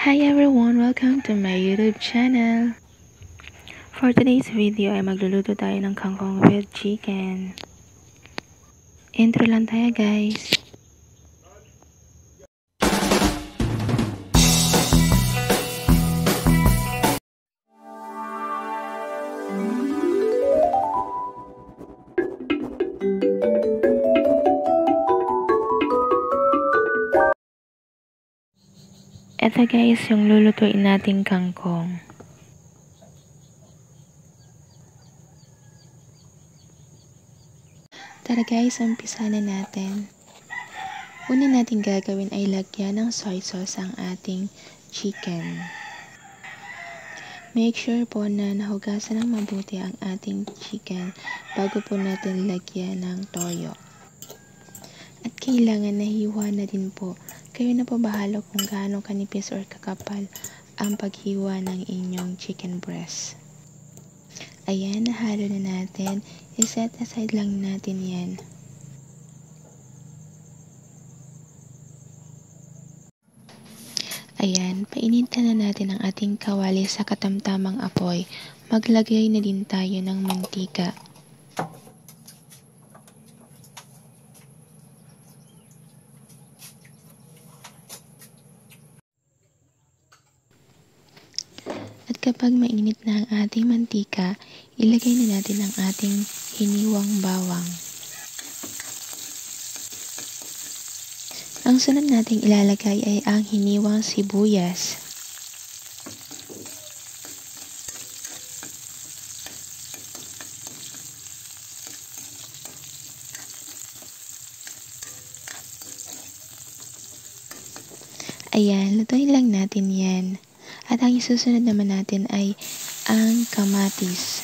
Hi everyone! Welcome to my YouTube channel. For today's video ay magluluto tayo ng kangkong with chicken. Intro lang tayo guys. Ito guys yung lulutuin nating kangkong. Tara guys, umpisa na natin. Una natin gagawin ay lagyan ng soy sauce ang ating chicken. Make sure po na nahugasan ng mabuti ang ating chicken bago po natin lagyan ng toyo. At kailangan nahiwa na din po. Kayo na po bahala kung gaano kanipis or kakapal ang paghiwa ng inyong chicken breast. Ayan, nahalo na natin. I-set aside lang natin yan. Ayan, painitan na natin ang ating kawali sa katamtamang apoy. Maglagay na din tayo ng mantika. At kapag mainit na ang ating mantika, ilagay na natin ang ating hiniwang bawang. Ang sunod nating ilalagay ay ang hiniwang sibuyas. Ayan, lutuin lang natin yan. At ang isusunod naman natin ay ang kamatis.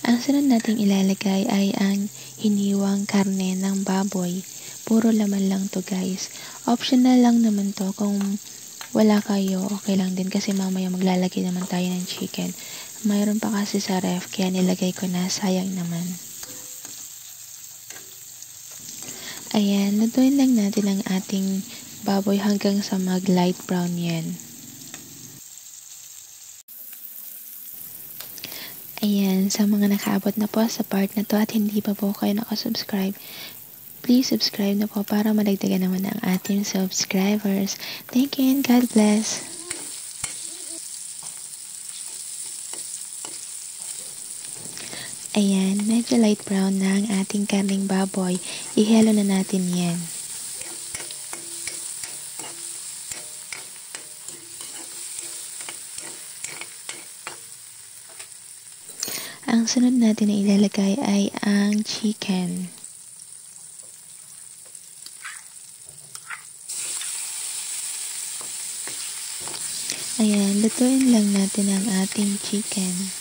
Ang sunod nating ilalagay ay ang hiniwang karne ng baboy. Puro laman lang to guys. Optional lang naman to kung wala kayo, okay lang din kasi mamaya maglalagay naman tayo ng chicken. Mayroon pa kasi sa ref kaya nilagay ko na, sayang naman. Ayan, lutuin lang natin ang ating baboy hanggang sa mag light brown yan. Ayan, sa mga nakaabot na po sa part na to at hindi pa po kayo nakasubscribe, please subscribe na po para madagdagan naman ang ating subscribers. Thank you and God bless! Ayan, medyo light brown na ang ating karning baboy. Ihalo na natin yan. Ang sunod natin na ilalagay ay ang chicken. Ayan, lutuin lang natin ang ating chicken.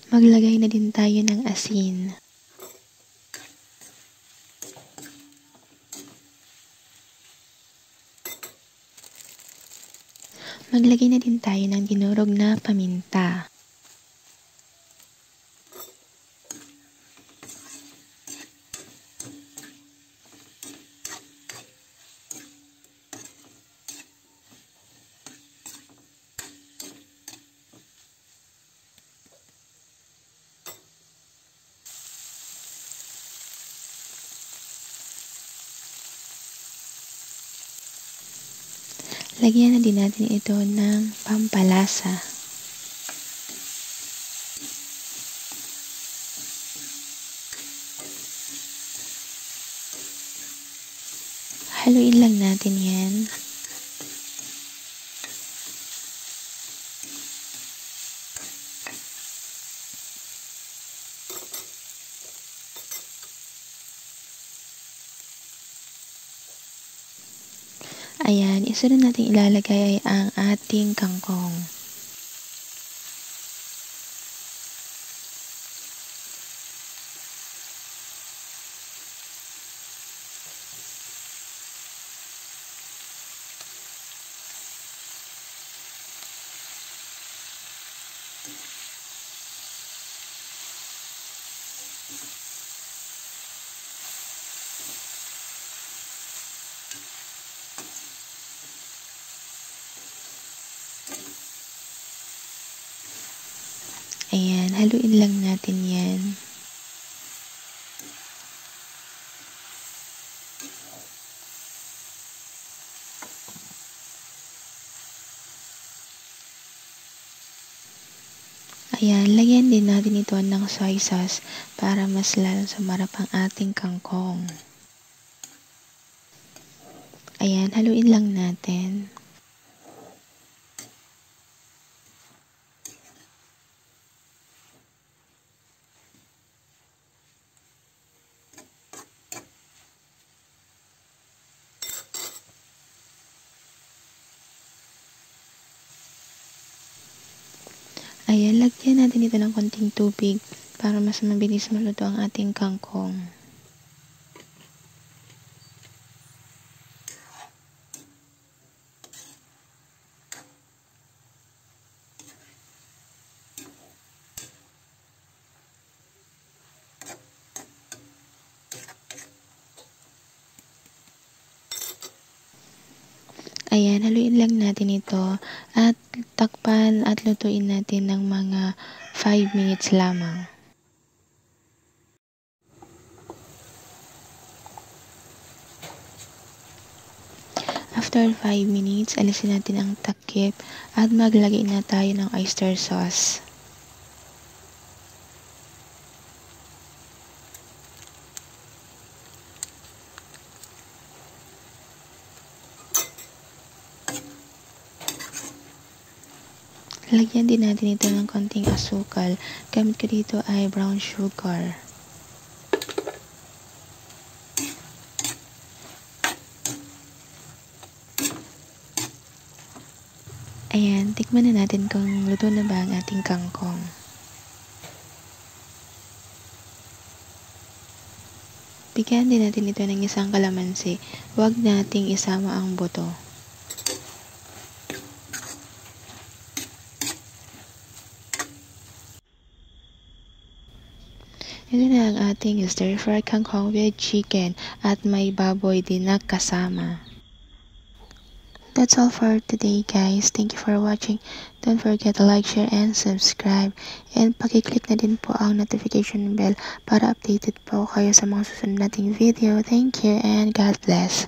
Maglagay na din tayo ng asin. Maglagay na din tayo ng dinurog na paminta. Lagyan na din natin ito ng pampalasa. Haluin lang natin yan. Ayan, isunod natin ilalagay ay ang ating kangkong. haluin lang natin yan. Ayan, lagyan din natin ito ng soy sauce para mas lalong sumarap ang ating kangkong. Ayan, haluin lang natin. Ayan, lagyan natin ito ng konting tubig para mas mabilis maluto ang ating kangkong. Ayan, haluin lang natin ito at takpan at lutuin natin ng mga 5 minutes lamang. After 5 minutes, alisin natin ang takip at maglagay na tayo ng oyster sauce. Lagyan din natin ito ng konting asukal. Gamit ko dito ay brown sugar. Ayan, tikman na natin kung luto na ba ang ating kangkong. Bigyan din natin ito ng isang kalamansi. Huwag nating isama ang buto. Ito na ang ating stir-fry kangkong with chicken at may baboy din na kasama. That's all for today, guys. Thank you for watching. Don't forget to like, share, and subscribe. And pakiclick na din po ang notification bell para updated po kayo sa mga susunod nating video. Thank you and God bless.